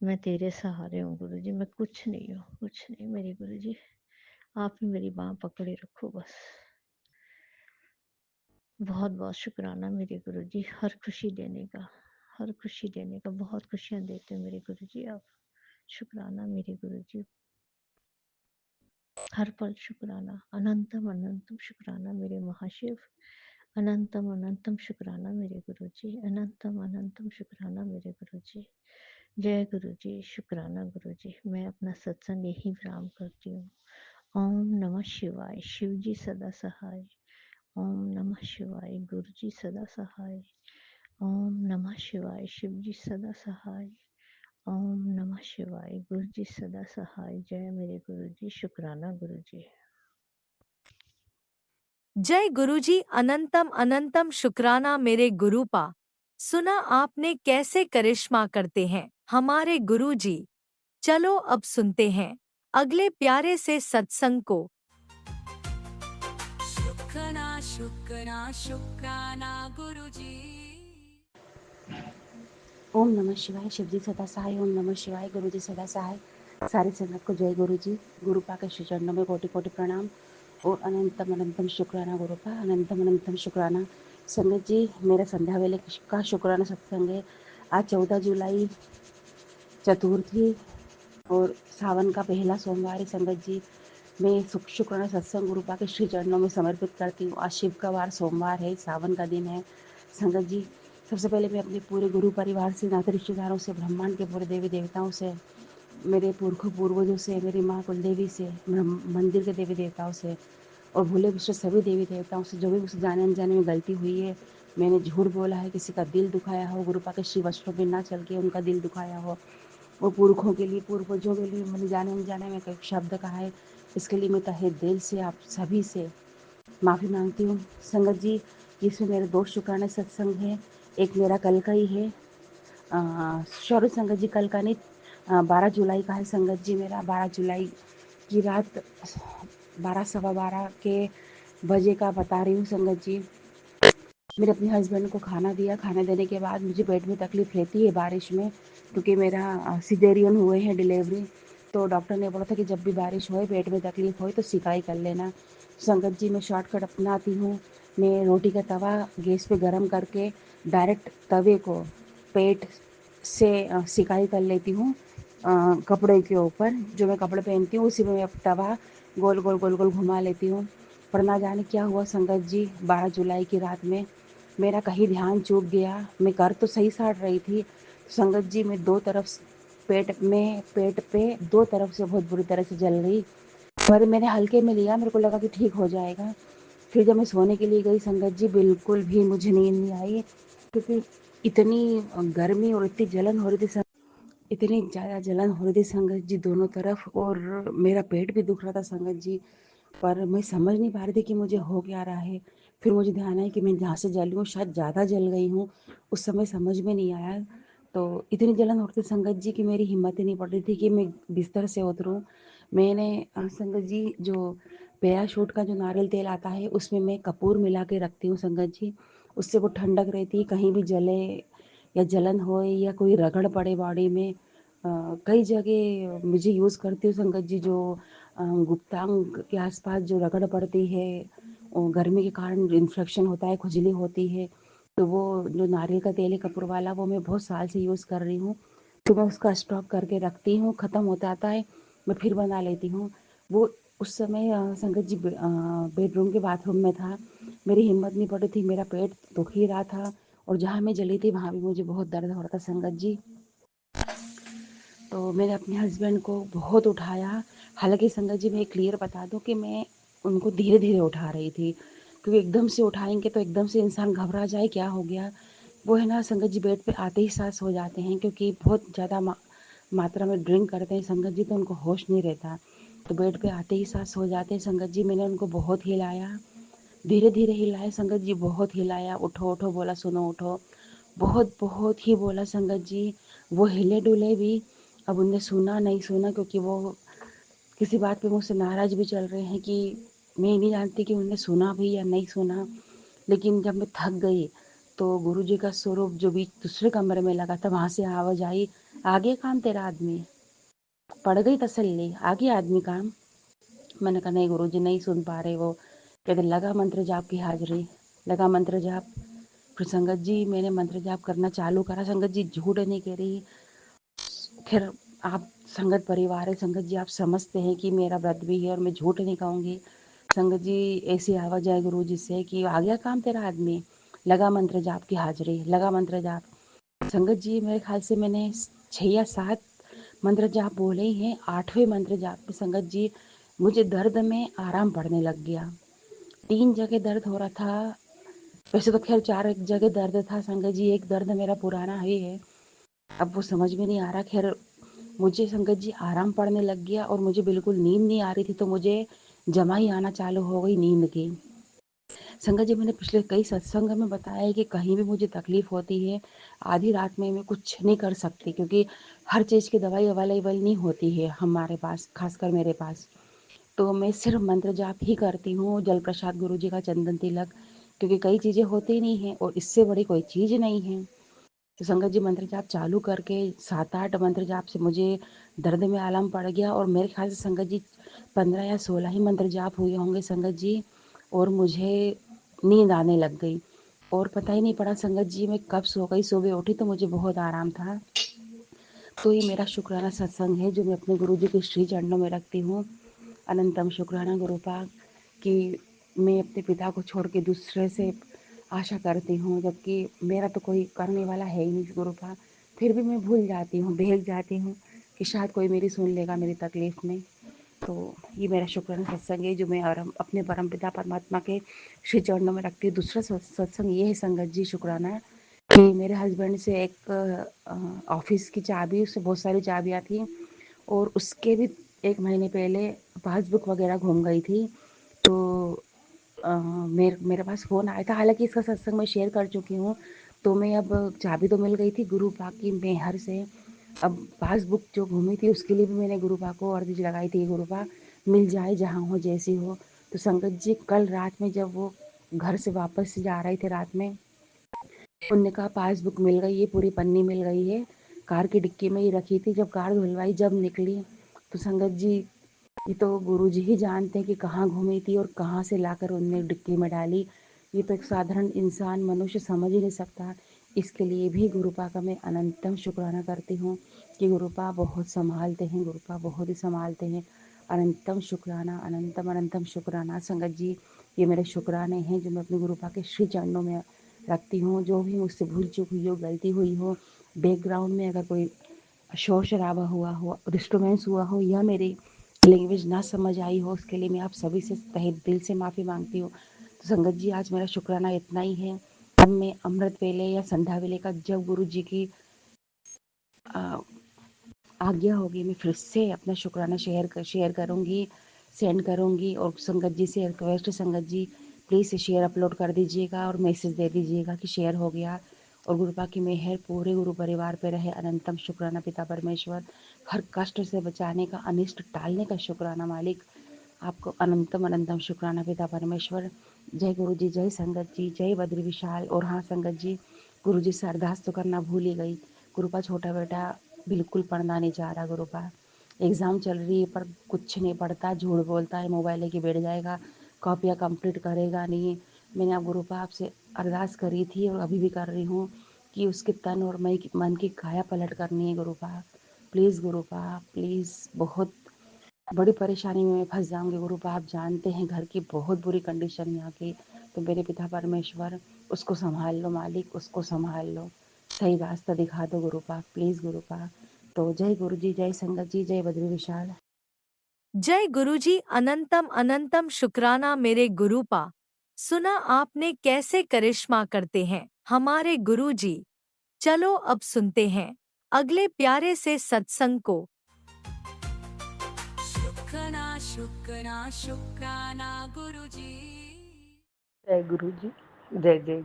मैं तेरे सहारे हूँ गुरुजी, मैं कुछ नहीं हूँ, कुछ नहीं मेरे गुरुजी। आप ही मेरी बाँह पकड़े रखो बस। बहुत बहुत शुक्राना मेरे गुरुजी, हर खुशी देने का, हर खुशी देने का। बहुत खुशियाँ देते हो मेरे गुरुजी आप। शुक्राना मेरे गुरुजी, हर पल शुक्राना, अनंतम अनंतम शुक्राना मेरे महाशिव। अनंतम अनंतम शुक्राना मेरे गुरुजी, अनंतम अनंतम शुक्राना मेरे गुरुजी। जय गुरुजी, शुक्राना गुरुजी। मैं अपना सत्संग यही विराम करती हूँ। ओम नमः शिवाय, शिव जी सदा सहाय। ओम नमः शिवाय, गुरु जी सदा सहाय। ओम नमः शिवाय, शिव जी सदा सहाय। ओम नमः शिवाय, गुरु जी सदा सहाय। जय मेरे गुरु जी, शुक्राना गुरु जी। जय गुरुजी, अनंतम अनंतम शुक्राना मेरे गुरुपा। सुना आपने कैसे करिश्मा करते हैं हमारे गुरुजी। चलो अब सुनते हैं अगले प्यारे से सत्संग को। शुक्राना शुक्राना शुक्राना गुरुजी। ओम नमः शिवाय, शिव जी सदा सहाय। ओम नमः शिवाय, गुरु जी सदा सहाय। सारी संगत को जय गुरु जी। गुरुपा के श्री चरणों में कोटि कोटि प्रणाम और अनंतम अनंतम शुक्राना गुरुपा, अनंतम अनंतम शुक्राना। संगत जी, मेरा संध्या वेले का शुक्राना सत्संग है। आज 14 जुलाई चतुर्थी और सावन का पहला सोमवार है। संगत जी, मैं शुक्राना सत्संग गुरुपा के श्री चरणों में समर्पित करती हूँ। आज शिव का वार सोमवार है, सावन का दिन है। संगत जी, सबसे पहले मैं अपने पूरे गुरु परिवार से, नाते रिश्तेदारों से, ब्रह्मांड के पूरे देवी देवताओं से, मेरे पूर्वजों से, मेरी माँ कुलदेवी से, मंदिर के देवी देवताओं से और भूले बिसरे सभी देवी देवताओं से, जो भी मुझसे जाने अनजाने में गलती हुई है, मैंने झूठ बोला है, किसी का दिल दुखाया हो, गुरुपा के श्री वस्त्रों पर ना चल के उनका दिल दुखाया हो, और पुरखों के लिए, पूर्वजों के लिए मैंने जाने अनजाने में कई शब्द कहा है, इसके लिए मैं तहे दिल से आप सभी से माफ़ी मांगती हूँ। संगत जी, इसमें मेरे 2 शुक्राने सत्संग है। एक मेरा कल का ही है, सॉरी संगत जी, कल का नहीं, 12 जुलाई का है संगत जी मेरा। 12 जुलाई की रात 12 सवा 12 के बजे का बता रही हूँ संगत जी। मेरे अपने हस्बैंड को खाना दिया। खाना देने के बाद मुझे पेट में तकलीफ़ रहती है बारिश में, क्योंकि मेरा सिजेरियन हुए हैं डिलीवरी। तो डॉक्टर ने बोला था कि जब भी बारिश होए, पेट में तकलीफ़ होए तो सिकाई कर लेना। संगत जी, मैं शॉर्टकट अपनाती हूँ। मैं रोटी का तवा गैस पे गरम करके डायरेक्ट तवे को पेट से सिकाई कर लेती हूँ। कपड़े के ऊपर, जो मैं कपड़े पहनती हूँ उसी में मैं तवा गोल गोल गोल गोल घुमा लेती हूँ। पर ना जाने क्या हुआ संगत जी, 12 जुलाई की रात में मेरा कहीं ध्यान चूक गया। मैं कर तो सही साट रही थी संगत जी, मैं दो तरफ पेट पे 2 तरफ से बहुत बुरी तरह से जल गई। पर मैंने हल्के में लिया, मेरे को लगा कि ठीक हो जाएगा। फिर जब मैं सोने के लिए गई संगत जी, बिल्कुल भी मुझे नींद नहीं आई, क्योंकि इतनी गर्मी और इतनी जलन हो रही थी, इतनी ज़्यादा जलन हो रही थी संगत जी दोनों तरफ, और मेरा पेट भी दुख रहा था संगत जी। पर मैं समझ नहीं पा रही थी कि मुझे हो क्या रहा है। फिर मुझे ध्यान आया कि मैं जहाँ से जली हूँ शायद ज़्यादा जल गई हूँ। उस समय समझ में नहीं आया। तो इतनी जलन हो रही थी संगत जी कि मेरी हिम्मत ही नहीं पड़ रही थी कि मैं बिस्तर से उतरूँ। मैंने संगत जी जो पैराशूट का जो नारियल तेल आता है उसमें मैं कपूर मिला के रखती हूँ संगत जी। उससे वो ठंडक रहती है, कहीं भी जले या जलन होए या कोई रगड़ पड़े बॉडी में। कई जगह मुझे यूज़ करती हूँ संगत जी, जो गुप्तांग के आसपास जो रगड़ पड़ती है, गर्मी के कारण इन्फेक्शन होता है, खुजली होती है, तो वो जो नारियल का तेल है कपूर वाला, वो मैं बहुत साल से यूज़ कर रही हूँ। तो मैं उसका स्टॉक करके रखती हूँ, ख़त्म हो जाता है मैं फिर बना लेती हूँ। वो उस समय संगत जी बेडरूम के बाथरूम में था, मेरी हिम्मत नहीं पड़ी थी, मेरा पेट दुख ही रहा था और जहाँ मैं जली थी वहाँ भी मुझे बहुत दर्द हो रहा था संगत जी। तो मैंने अपने हस्बैंड को बहुत उठाया। हालांकि संगत जी मैं क्लियर बता दूं कि मैं उनको धीरे धीरे उठा रही थी, क्योंकि एकदम से उठाएंगे तो एकदम से इंसान घबरा जाए क्या हो गया। वो है ना संगत जी, बेड पे आते ही सांस हो जाते हैं, क्योंकि बहुत ज़्यादा मात्रा में ड्रिंक करते हैं संगत जी, तो उनको होश नहीं रहता, तो बेड पे आते ही सांस हो जाते हैं संगत जी। मैंने उनको बहुत हिलाया, धीरे धीरे हिलाया संगत जी, बहुत हिलाया, उठो उठो बोला, सुनो उठो, बहुत बहुत ही बोला संगत जी। वो हिले डुले भी, अब उनने सुना नहीं सुना, क्योंकि वो किसी बात पे मुझसे नाराज भी चल रहे हैं कि मैं नहीं जानती कि उनने सुना भी या नहीं सुना। लेकिन जब मैं थक गई तो गुरुजी का स्वरूप जो बीच दूसरे कमरे में लगा था वहां से आवाज आई, आगे काम तेरा आदमी। पड़ गई तसल्ली, आगे आदमी काम। मैंने कहा नहीं गुरुजी, नहीं सुन पा रहे वो। कहते लगा मंत्र जाप की हाजिरी, लगा मंत्र जाप। फिर संगत जी मैंने मंत्र जाप करना चालू करा संगत जी, झूठ नहीं कह रही। फिर आप संगत परिवार है संगत जी, आप समझते हैं कि मेरा व्रत भी है और मैं झूठ नहीं कहूँगी। संगत जी ऐसी आवाज़ आए गुरु जी से कि आ गया काम तेरा आदमी, लगा मंत्र जाप की हाजिरी, लगा मंत्र जाप। संगत जी मेरे ख्याल से मैंने 6 या 7 मंत्र जाप बोले ही हैं। 8वें मंत्र जाप पे संगत जी मुझे दर्द में आराम पड़ने लग गया। 3 जगह दर्द हो रहा था, वैसे तो खैर 4 एक जगह दर्द था संगत जी, एक दर्द मेरा पुराना ही है, अब वो समझ में नहीं आ रहा। खैर मुझे संगत जी आराम पड़ने लग गया और मुझे बिल्कुल नींद नहीं आ रही थी, तो मुझे जमा ही आना चालू हो गई नींद की। संगत जी मैंने पिछले कई सत्संग में बताया है कि कहीं भी मुझे तकलीफ होती है, आधी रात में मैं कुछ नहीं कर सकती, क्योंकि हर चीज़ की दवाई अवेलेबल नहीं होती है हमारे पास, खासकर मेरे पास। तो मैं सिर्फ मंत्र जाप ही करती हूँ, जल प्रसाद गुरु जी का, चंदन तिलक, क्योंकि कई चीज़ें होती नहीं हैं और इससे बड़ी कोई चीज़ नहीं है। तो संगत जी मंत्र जाप चालू करके 7-8 मंत्र जाप से मुझे दर्द में आराम पड़ गया, और मेरे ख्याल से संगत जी 15 या 16 ही मंत्र जाप हुए होंगे संगत जी, और मुझे नींद आने लग गई और पता ही नहीं पड़ा संगत जी मैं कब सो गई। सुबह उठी तो मुझे बहुत आराम था। तो ये मेरा शुक्राना सत्संग है जो मैं अपने गुरु जी के श्री चरणों में रखती हूँ। अनंतम शुक्राना गुरुपाग कि मैं अपने पिता को छोड़ के दूसरे से आशा करती हूँ, जबकि मेरा तो कोई करने वाला है ही नहीं गुरुपाग। फिर भी मैं भूल जाती हूँ, बहक जाती हूँ कि शायद कोई मेरी सुन लेगा मेरी तकलीफ़ में। तो ये मेरा शुक्राना सत्संग है जो मैं अपने परम पिता परमात्मा के श्री चरणों में रखती हूँ। दूसरा सत्संग ये है संगत जी शुक्राना कि मेरे हस्बैंड से एक ऑफिस की चाबी, उससे बहुत सारी चाबियाँ थी, और उसके भी 1 महीने पहले पासबुक वगैरह गुम गई थी। तो मेरे पास फ़ोन आया था, हालांकि इसका सत्संग मैं शेयर कर चुकी हूँ। तो मैं अब चाबी तो मिल गई थी गुरु पाक की मेहर से, अब पासबुक जो घूमी थी उसके लिए भी मैंने गुरु पाक को अर्जी लगाई थी, गुरु पाक मिल जाए जहाँ हो जैसी हो। तो संगत जी कल रात में जब वो घर से वापस जा रहे थे रात में, उनने कहा पासबुक मिल गई है, पूरी पन्नी मिल गई है, कार की डिक्की में ही रखी थी। जब कार धुलवाई जब निकली तो संगत जी ये तो गुरु जी ही जानते हैं कि कहाँ घूमी थी और कहाँ से लाकर उनने डिक्की में डाली। ये तो एक साधारण इंसान मनुष्य समझ ही नहीं सकता। इसके लिए भी गुरुपा का मैं अनंतम शुक्राना करती हूँ कि गुरुपा बहुत संभालते हैं, गुरुपा बहुत ही संभालते हैं। अनंतम शुक्राना, अनंतम अनंतम शुक्राना संगत जी। ये मेरे शुक्राने हैं जो मैं अपने गुरुपा के श्री चरणों में रखती हूँ। जो भी मुझसे भूल चूक हुई हो, गलती हुई हो, बैकग्राउंड में अगर कोई शोर शराबा हुआ हो, डिस्टर्बेंस हुआ हो, या मेरी लैंग्वेज ना समझ आई हो, उसके लिए मैं आप सभी से तहे दिल से माफ़ी मांगती हूँ। तो संगत जी आज मेरा शुक्राना इतना ही है। अब मैं अमृत वेले या संध्या वेले का जब गुरु जी की आज्ञा होगी मैं फिर से अपना शुक्राना शेयर करूँगी, सेंड करूँगी। और संगत जी से रिक्वेस्ट है, संगत जी प्लीज़ शेयर अपलोड कर दीजिएगा और मैसेज दे दीजिएगा कि शेयर हो गया। और गुरुपा की मेहर पूरे गुरु परिवार पे रहे। अनंतम शुक्राना पिता परमेश्वर, हर कष्ट से बचाने का, अनिष्ट टालने का शुक्राना मालिक। आपको अनंतम अनंतम शुक्राना पिता परमेश्वर। जय गुरु जी, जय संगत जी, जय बद्री विशाल। और हाँ संगत जी, गुरु जी से अरदास तो करना भूल ही गई। गुरुपा छोटा बेटा बिल्कुल पढ़ना नहीं चाह रहा। गुरुपा एग्ज़ाम चल रही है पर कुछ नहीं पढ़ता, झूठ बोलता है, मोबाइल लेके बैठ जाएगा, कॉपियाँ कंप्लीट करेगा नहीं। मैंने अब गुरुपा आपसे अरदास करी थी और अभी भी कर रही हूँ कि उसके तन और मन की काया पलट करनी है। गुरुपा प्लीज़, गुरुपा प्लीज़, बहुत बड़ी परेशानी में मैं फंस जाऊंगी। गुरुपा आप जानते हैं घर की बहुत बुरी कंडीशन यहाँ की। तो मेरे पिता परमेश्वर उसको संभाल लो मालिक, उसको संभाल लो, सही रास्ता दिखा दो गुरुपा, प्लीज़ गुरुपा। तो जय गुरु जी, जय संगत जी, जय बद्री विशाल। जय गुरुजी, अनंतम अनंतम शुक्राना मेरे गुरुपा। सुना आपने कैसे करिश्मा करते हैं हमारे गुरुजी। चलो अब सुनते हैं अगले प्यारे से सत्संग को। शुक्राना शुक्राना शुक्राना गुरुजी। जय गुरु जी, जय जय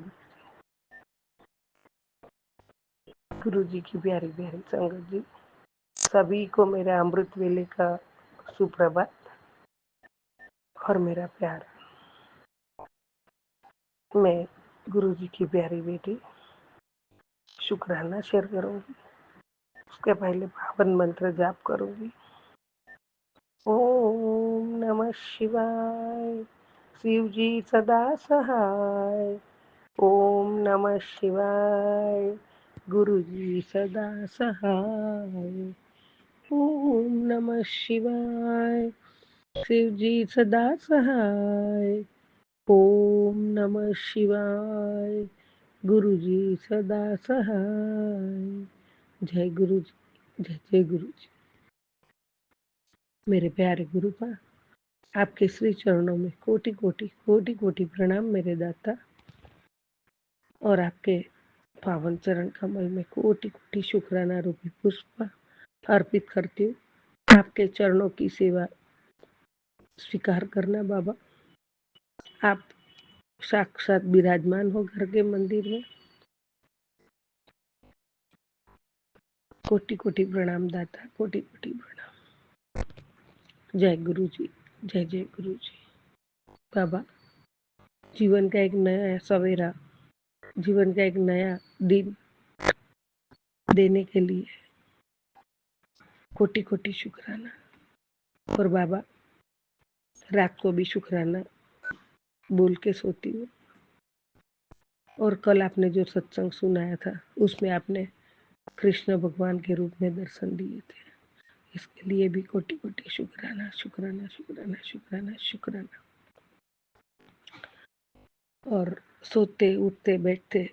गुरु जी की प्यारी प्यारी संगत जी। सभी को मेरा अमृत वेले का सुप्रभात और मेरा प्यार। मैं गुरु जी की प्यारी बेटी शुक्राना शेयर करूंगी। उसके पहले पावन मंत्र जाप करूंगी। ओम नमः शिवाय, शिव जी सदा सहाय। ओम नमः शिवाय, गुरु जी सदा सहाय। ओम नमः शिवाय, शिव जी सदा सहाय। ओम नमः शिवाय, गुरु जी सदा सहाय। जय गुरु जी, जय जय गुरु जी। मेरे प्यारे गुरुपा, आपके श्री चरणों में कोटि कोटि कोटि कोटि प्रणाम मेरे दाता। और आपके पावन चरण कमल में कोटि कोटि शुक्राना रूपी पुष्प अर्पित करती हूँ। आपके चरणों की सेवा स्वीकार करना बाबा। आप साक्षात विराजमान हो घर के मंदिर में। कोटि कोटि प्रणाम दाता, कोटि कोटि प्रणाम। जय गुरु जी, जय जय गुरु जी। बाबा, जीवन का एक नया सवेरा, जीवन का एक नया दिन देने के लिए कोटि कोटि शुक्राना। और बाबा, रात को भी शुक्राना बोल के सोती हूँ। और कल आपने जो सत्संग सुनाया था उसमें आपने कृष्ण भगवान के रूप में दर्शन दिए थे। इसके लिए भी कोटि कोटि शुक्राना शुक्राना शुक्राना शुक्राना शुक्राना। और सोते उठते बैठते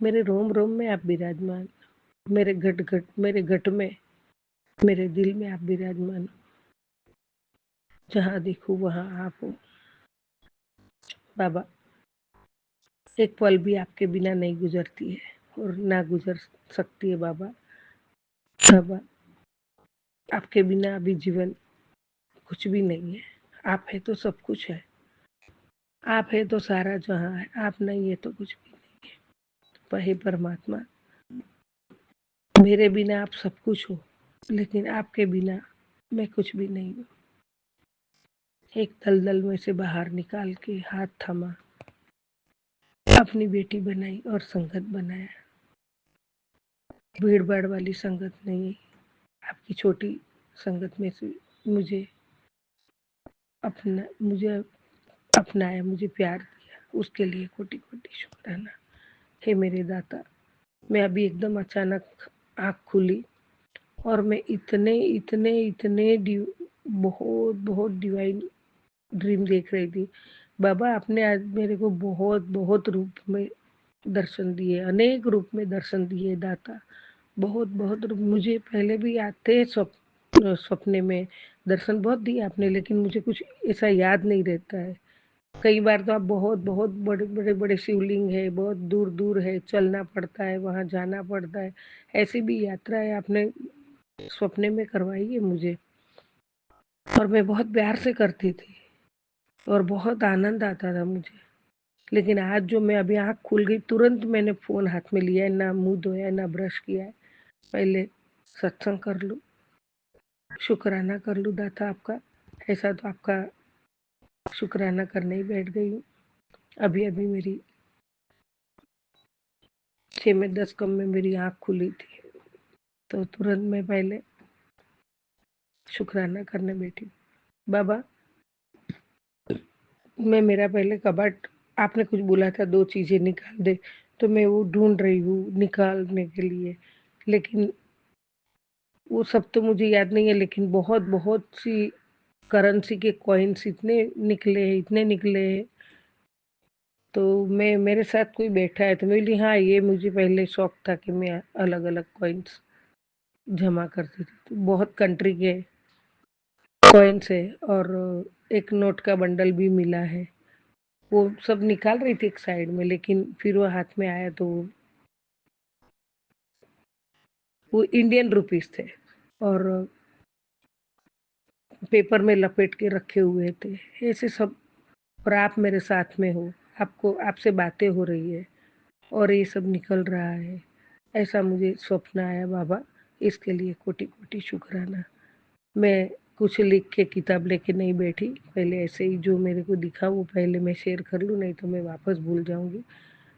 मेरे रोम रोम में आप विराजमान, मेरे घट घट, मेरे घट में, मेरे दिल में आप विराजमान। जहाँ देखो वहाँ आप हो बाबा। एक पल भी आपके बिना नहीं गुजरती है और ना गुजर सकती है बाबा। बाबा, आपके बिना अभी जीवन कुछ भी नहीं है। आप है तो सब कुछ है। आप है तो सारा जहाँ है। आप नहीं है तो कुछ भी नहीं है। हे परमात्मा, मेरे बिना आप सब कुछ हो, लेकिन आपके बिना मैं कुछ भी नहीं हूँ। एक दलदल में से बाहर निकाल के हाथ थामा, अपनी बेटी बनाई और संगत बनाया। भीड़ भाड़ वाली संगत नहीं, आपकी छोटी संगत में से मुझे अपनाया, मुझे प्यार दिया, उसके लिए कोटि कोटि शुक्राना। हे मेरे दाता, मैं अभी एकदम अचानक आँख खुली और मैं इतने इतने इतने बहुत बहुत डिवाइन ड्रीम देख रही थी। बाबा, आपने आज मेरे को बहुत बहुत रूप में दर्शन दिए, अनेक रूप में दर्शन दिए दाता। बहुत बहुत रूप मुझे पहले भी याद थे। सपने में दर्शन बहुत दिए आपने, लेकिन मुझे कुछ ऐसा याद नहीं रहता है। कई बार तो आप बहुत बहुत बड़े बड़े बड़े शिवलिंग है, बहुत दूर दूर है, चलना पड़ता है, वहाँ जाना पड़ता है। ऐसी भी यात्राएं आपने सपने में करवाई है मुझे, और मैं बहुत प्यार से करती थी और बहुत आनंद आता था मुझे। लेकिन आज जो मैं अभी आँख खुल गई, तुरंत मैंने फ़ोन हाथ में लिया है, ना मुँह धोया, ना ब्रश किया है। पहले सत्संग कर लूँ, शुक्राना कर लूँ दाता आपका। ऐसा तो आपका शुक्राना करने ही बैठ गई हूँ। अभी अभी मेरी 6 में 10 कम में मेरी आँख खुली थी, तो तुरंत मैं पहले शुक्राना करने बैठी। बाबा, मैं मेरा पहले कबाट, आपने कुछ बोला था 2 चीज़ें निकाल दे, तो मैं वो ढूँढ रही हूँ निकालने के लिए, लेकिन वो सब तो मुझे याद नहीं है, लेकिन बहुत सी करेंसी के कॉइन्स इतने निकले हैं, तो मैं मेरे साथ कोई बैठा है तो मैं बोली हाँ, ये मुझे पहले शौक था कि मैं अलग-अलग कॉइन्स जमा करती थी। तो बहुत कंट्री के कॉइन्स है और एक नोट का बंडल भी मिला है। वो सब निकाल रही थी एक साइड में, लेकिन फिर वो हाथ में आया तो वो इंडियन रुपीस थे और पेपर में लपेट के रखे हुए थे। ऐसे सब, और आप मेरे साथ में हो, आपसे बातें हो रही है और ये सब निकल रहा है। ऐसा मुझे स्वप्न आया बाबा, इसके लिए कोटि-कोटि शुक्राना। मैं कुछ लिख के किताब लेके नहीं बैठी, पहले ऐसे ही जो मेरे को दिखा वो पहले मैं शेयर कर लूँ, नहीं तो मैं वापस भूल जाऊँगी।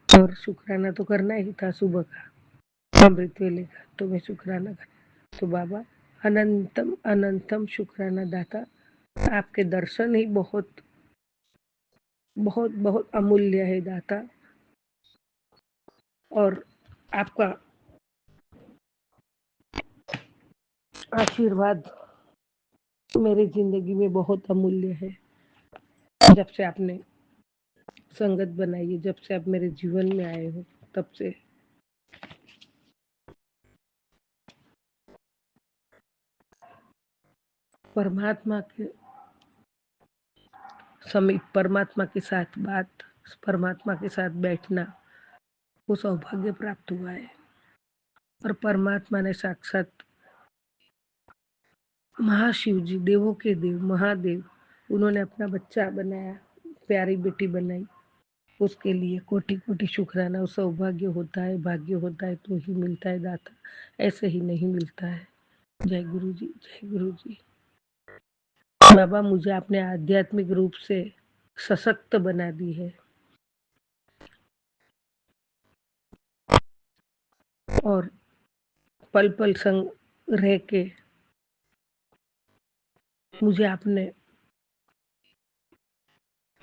और शुक्राना तो करना ही था सुबह का, अमृत वेले का, तो मैं शुक्राना कर, तो बाबा अनंतम अनंतम शुक्राना दाता, आपके दर्शन ही बहुत अमूल्य है दाता, और आपका आशीर्वाद मेरी ज़िंदगी में बहुत अमूल्य है। जब से आपने संगत बनाई है, जब से आप मेरे जीवन में आए हो, तब से परमात्मा के समीप, परमात्मा के साथ बात, परमात्मा के साथ बैठना, वो सौभाग्य प्राप्त हुआ है। और परमात्मा ने साक्षात महाशिव जी, देवों के देव, महादेव, उन्होंने अपना बच्चा बनाया, प्यारी बेटी बनाई, उसके लिए कोटि-कोटि शुक्राना। वो सौभाग्य होता है, भाग्य होता है तो ही मिलता है दाता, ऐसे ही नहीं मिलता है। जय गुरु जी, जय गुरु जी। बाबा, मुझे आपने आध्यात्मिक रूप से सशक्त बना दी है और पल पल संग रह के मुझे आपने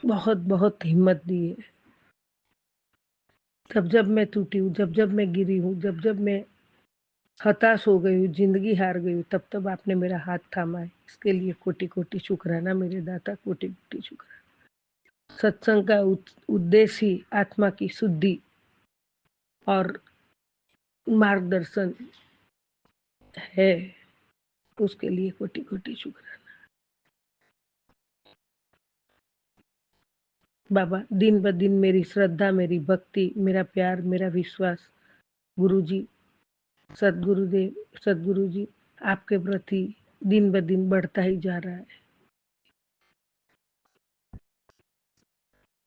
बहुत हिम्मत दी है। जब मैं टूटी हूँ, जब मैं गिरी हूँ, जब मैं हताश हो गई हूँ, जिंदगी हार गई हूँ, तब आपने मेरा हाथ थामा है। इसके लिए कोटि-कोटि शुक्राना मेरे दाता, कोटि-कोटि शुक्राना। सत्संग का उद्देश्य ही आत्मा की शुद्धि और मार्गदर्शन है, उसके लिए कोटि-कोटि शुक्राना। बाबा, दिन ब दिन मेरी श्रद्धा, मेरी भक्ति, मेरा प्यार, मेरा विश्वास गुरु जी, सदगुरु जी आपके प्रति दिन ब दिन बढ़ता ही जा रहा है।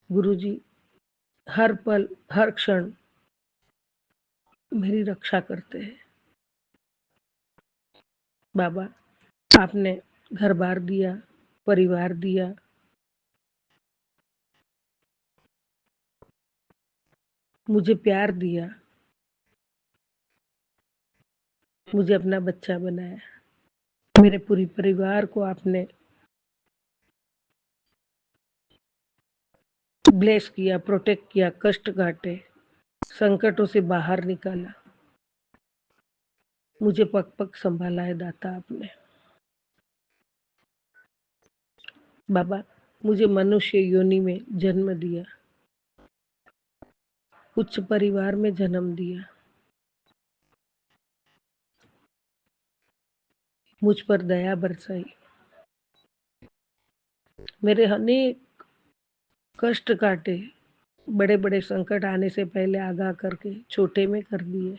गुरु जी हर पल, हर क्षण मेरी रक्षा करते हैं। बाबा, आपने घर बार दिया, परिवार दिया, मुझे प्यार दिया, मुझे अपना बच्चा बनाया, मेरे पूरी परिवार को आपने ब्लेस किया, प्रोटेक्ट किया, कष्ट काटे, संकटों से बाहर निकाला, मुझे पग पग संभाला है दाता आपने। बाबा, मुझे मनुष्य योनि में जन्म दिया, उच्च परिवार में जन्म दिया, मुझ पर दया बरसाई, मेरे अनेक कष्ट काटे, बड़े बड़े संकट आने से पहले आगाह करके छोटे में कर दिए,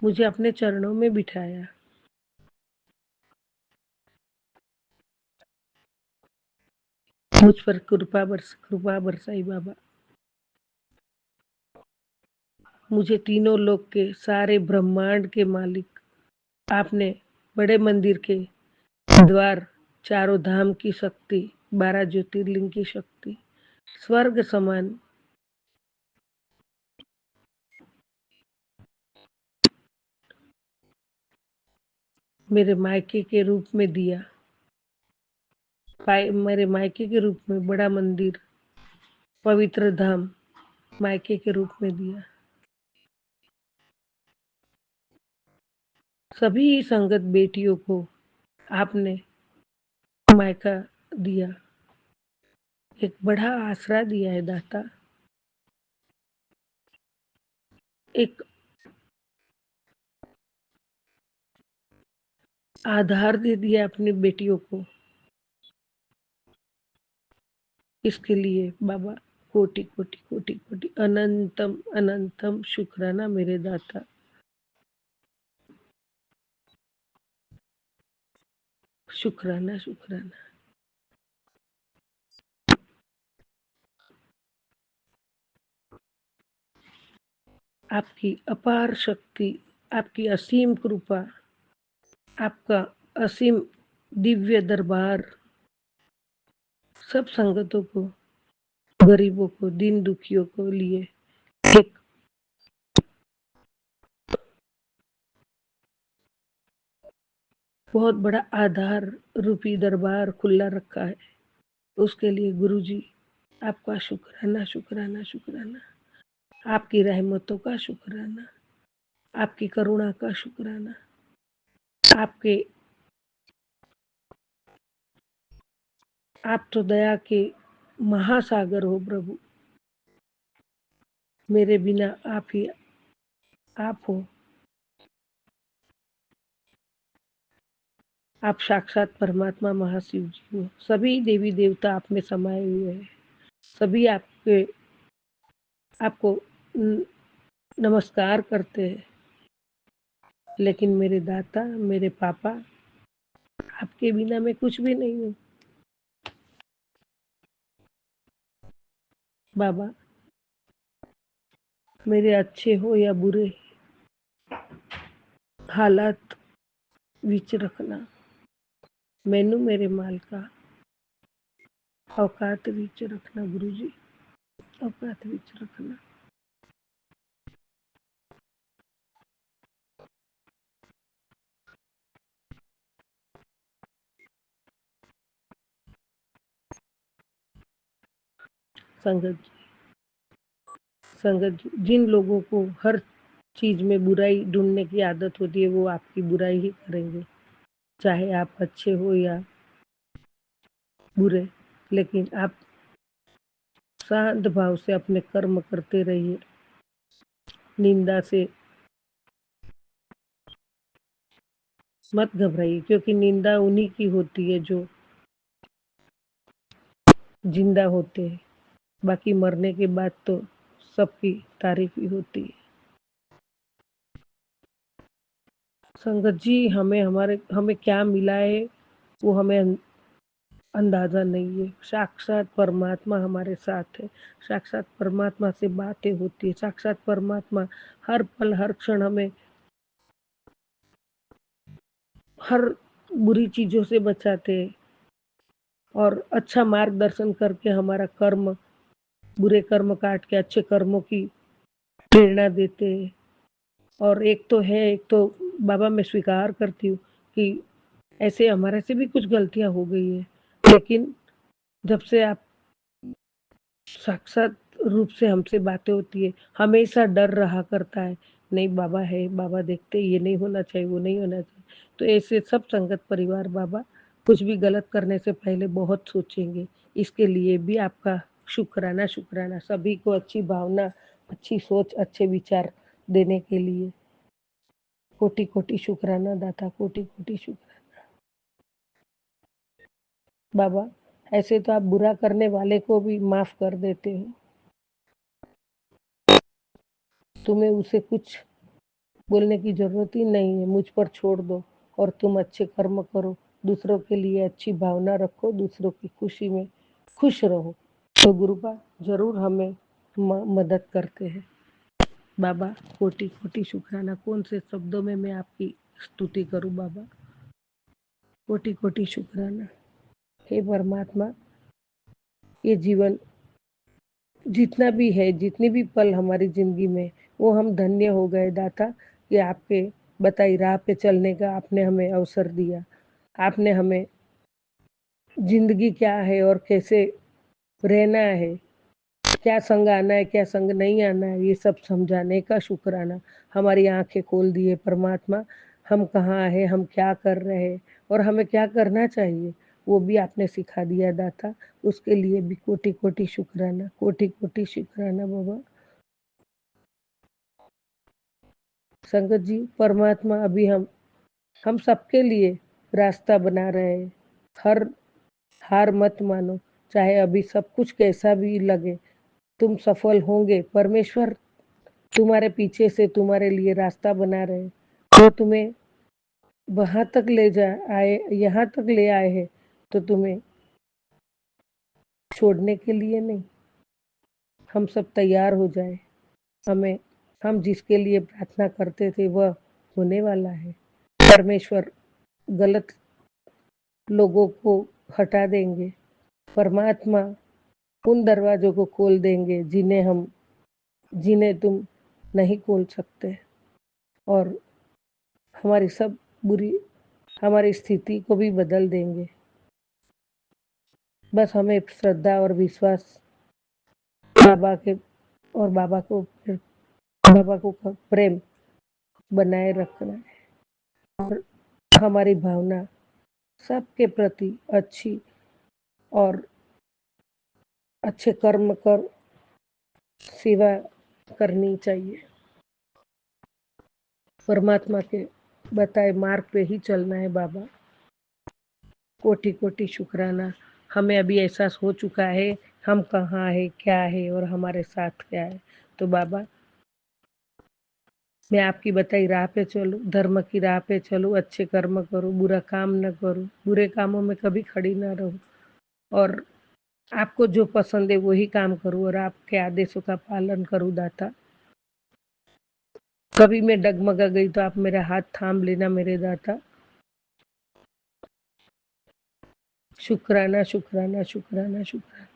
मुझे अपने चरणों में बिठाया, मुझ पर कृपा बरसाई बाबा। मुझे तीनों लोक के सारे ब्रह्मांड के मालिक आपने बड़े मंदिर के द्वार, चारों धाम की शक्ति, 12 ज्योतिर्लिंग की शक्ति, स्वर्ग समान मेरे मायके के रूप में दिया। मेरे मायके के रूप में बड़ा मंदिर, पवित्र धाम मायके के रूप में दिया। सभी संगत बेटियों को आपने मायका दिया, एक बड़ा आसरा दिया है दाता, एक आधार दे दिया अपनी बेटियों को। इसके लिए बाबा कोटि कोटि कोटि कोटि अनंतम अनंतम शुक्राना मेरे दाता। शुक्राना शुक्राना। आपकी अपार शक्ति, आपकी असीम कृपा, आपका असीम दिव्य दरबार सब संगतों को, गरीबों को, दीन दुखियों को लिए एक बहुत बड़ा आधार रूपी दरबार खुला रखा है। उसके लिए गुरुजी आपका शुक्राना शुक्राना शुक्राना, आपकी रहमतों का शुक्राना, आपकी करुणा का शुक्राना, आप तो दया के महासागर हो प्रभु। मेरे बिना आप ही आप हो। आप साक्षात परमात्मा महाशिव जी हो। सभी देवी देवता आप में समाये हुए हैं। सभी आपको नमस्कार करते हैं। लेकिन मेरे दाता, मेरे पापा, आपके बिना मैं कुछ भी नहीं हूँ। बाबा, मेरे अच्छे हो या बुरे हालात विच रखना, मैनू मेरे मालका औकात विच रखना गुरुजी, औकात विच रखना। संगत जी, जिन लोगों को हर चीज में बुराई ढूंढने की आदत होती है वो आपकी बुराई ही करेंगे, चाहे आप अच्छे हो या बुरे। लेकिन आप शांत भाव से अपने कर्म करते रहिए। निंदा से मत घबराइए, क्योंकि निंदा उन्हीं की होती है जो जिंदा होते हैं। बाकी मरने के बाद तो सबकी तारीफ ही होती है। संगत जी, हमें क्या मिला है वो हमें अंदाजा नहीं है। साक्षात परमात्मा हमारे साथ है। साक्षात परमात्मा से बातें होती है। साक्षात परमात्मा हर पल हर क्षण हमें हर बुरी चीजों से बचाते हैं और अच्छा मार्गदर्शन करके हमारा कर्म, बुरे कर्म काट के अच्छे कर्मों की प्रेरणा देते हैं। और एक तो बाबा मैं स्वीकार करती हूँ कि ऐसे हमारे से भी कुछ गलतियां हो गई है, लेकिन जब से आप साक्षात रूप से हमसे बातें होती है, हमेशा डर रहा करता है, नहीं बाबा है, बाबा देखते, ये नहीं होना चाहिए, वो नहीं होना चाहिए। तो ऐसे सब संगत परिवार बाबा कुछ भी गलत करने से पहले बहुत सोचेंगे। इसके लिए भी आपका शुक्राना शुक्राना, सभी को अच्छी भावना, अच्छी सोच, अच्छे विचार देने के लिए कोटि कोटि शुक्राना दाता, कोटि कोटि शुक्राना। बाबा, ऐसे तो आप बुरा करने वाले को भी माफ कर देते हो, तुम्हें उसे कुछ बोलने की जरूरत ही नहीं है। मुझ पर छोड़ दो और तुम अच्छे कर्म करो, दूसरों के लिए अच्छी भावना रखो, दूसरों की खुशी में खुश रहो। तो गुरुपा जरूर हमें मदद करते हैं। बाबा कोटि कोटि शुक्राना। कौन से शब्दों में मैं आपकी स्तुति करूं बाबा। कोटि कोटि शुक्राना। हे परमात्मा, ये जीवन जितना भी है, जितने भी पल हमारी जिंदगी में, वो हम धन्य हो गए दाता कि आपके बताई राह पे चलने का आपने हमें अवसर दिया। आपने हमें जिंदगी क्या है और कैसे रहना है, क्या संग आना है, क्या संग नहीं आना है, ये सब समझाने का शुक्राना। हमारी आंखें खोल दिए परमात्मा, हम कहाँ हैं, हम क्या कर रहे हैं और हमें क्या करना चाहिए, वो भी आपने सिखा दिया दाता। उसके लिए भी कोटि कोटि शुक्राना, कोटि कोटि शुक्राना बाबा। संगत जी, परमात्मा अभी हम सबके लिए रास्ता बना रहे हैं। हर हार मत मानो, चाहे अभी सब कुछ कैसा भी लगे, तुम सफल होंगे। परमेश्वर तुम्हारे पीछे से तुम्हारे लिए रास्ता बना रहे, वो तुम्हें वहां तक ले जा आए, यहाँ तक ले आए हैं, तो तुम्हें छोड़ने के लिए नहीं। हम सब तैयार हो जाए, हम जिसके लिए प्रार्थना करते थे वह होने वाला है। परमेश्वर गलत लोगों को हटा देंगे, परमात्मा उन दरवाजों को खोल देंगे जिन्हें तुम नहीं खोल सकते, और हमारी सब बुरी हमारी स्थिति को भी बदल देंगे। बस हमें श्रद्धा और विश्वास बाबा के और बाबा को प्रेम बनाए रखना है, और हमारी भावना सबके प्रति अच्छी और अच्छे कर्म कर सेवा करनी चाहिए। परमात्मा के बताए मार्ग पे ही चलना है बाबा। कोटि कोटि शुक्राना। हमें अभी एहसास हो चुका है हम कहाँ है, क्या है और हमारे साथ क्या है। तो बाबा, मैं आपकी बताई राह पे चलूं, धर्म की राह पे चलूं, अच्छे कर्म करूं, बुरा काम न करूं, बुरे कामों में कभी खड़ी न रहूं, और आपको जो पसंद है वही काम करूं और आपके आदेशों का पालन करूं दाता। कभी मैं डगमगा गई तो आप मेरा हाथ थाम लेना मेरे दाता। शुक्राना शुक्राना शुक्राना शुक्राना।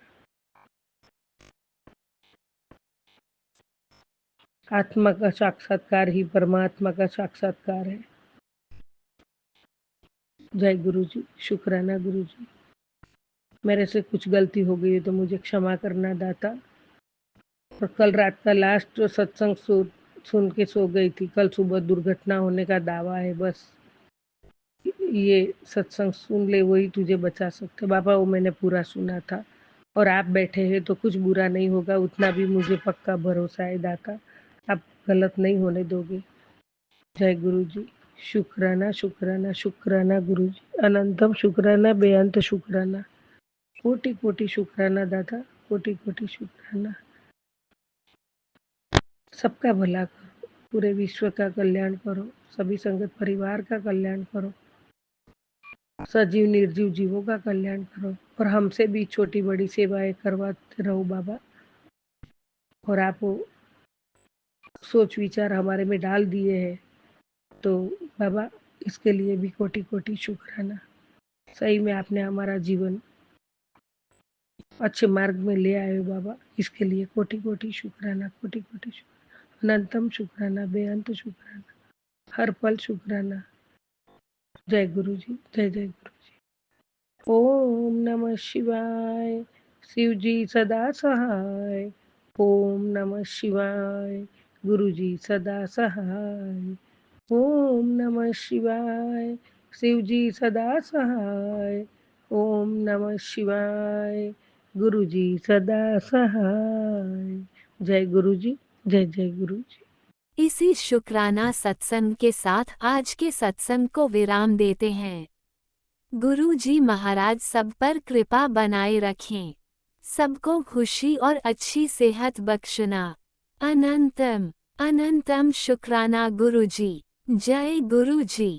आत्मा का साक्षात्कार ही परमात्मा का साक्षात्कार है। जय गुरु जी। शुक्राना गुरु जी। मेरे से कुछ गलती हो गई है तो मुझे क्षमा करना दाता। और कल रात का लास्ट सत्संग सुन के सो गई थी। कल सुबह दुर्घटना होने का दावा है। बस ये सत्संग सुन ले, वही तुझे बचा सकते। बाबा, वो मैंने पूरा सुना था और आप बैठे हैं तो कुछ बुरा नहीं होगा, उतना भी मुझे पक्का भरोसा है दाता। आप गलत नहीं होने दोगे। जय गुरु जी। शुक्राना शुक्राना शुक्राना गुरु जी। अनंतम शुक्राना, बेअंत शुक्राना, कोटि कोटि शुक्राना दाता, कोटि कोटि शुक्राना। सबका भला करो, पूरे विश्व का कल्याण करो, सभी संगत परिवार का कल्याण करो, सजीव निर्जीव जीवों का कल्याण करो, और हमसे भी छोटी बड़ी सेवाएं करवाते रहो बाबा। और आप सोच विचार हमारे में डाल दिए हैं तो बाबा, इसके लिए भी कोटि कोटि शुक्राना। सही में आपने हमारा जीवन अच्छे मार्ग में ले आए हो बाबा, इसके लिए कोटि कोटि शुक्राना, कोटि कोटि शुक्राना। अनंतम शुक्राना, बेअंत शुक्राना, हर पल शुक्राना। जय गुरु जी, जय जय गुरु जी। ओम नमः शिवाय। शिव जी सदा सहाय। ओम नमः शिवाय। गुरु जी सदा सहाय। ओम नमः शिवाय। शिव जी सदा सहाय। ओम नमः शिवाय। गुरु जी सदा सहाय। जय गुरु जी, जय जय गुरु जी। इसी शुक्राना सत्संग के साथ आज के सत्संग को विराम देते हैं। गुरु जी महाराज सब पर कृपा बनाए रखें, सबको खुशी और अच्छी सेहत बख्शना। अनंतम अनंतम शुक्राना गुरु जी। जय गुरु जी।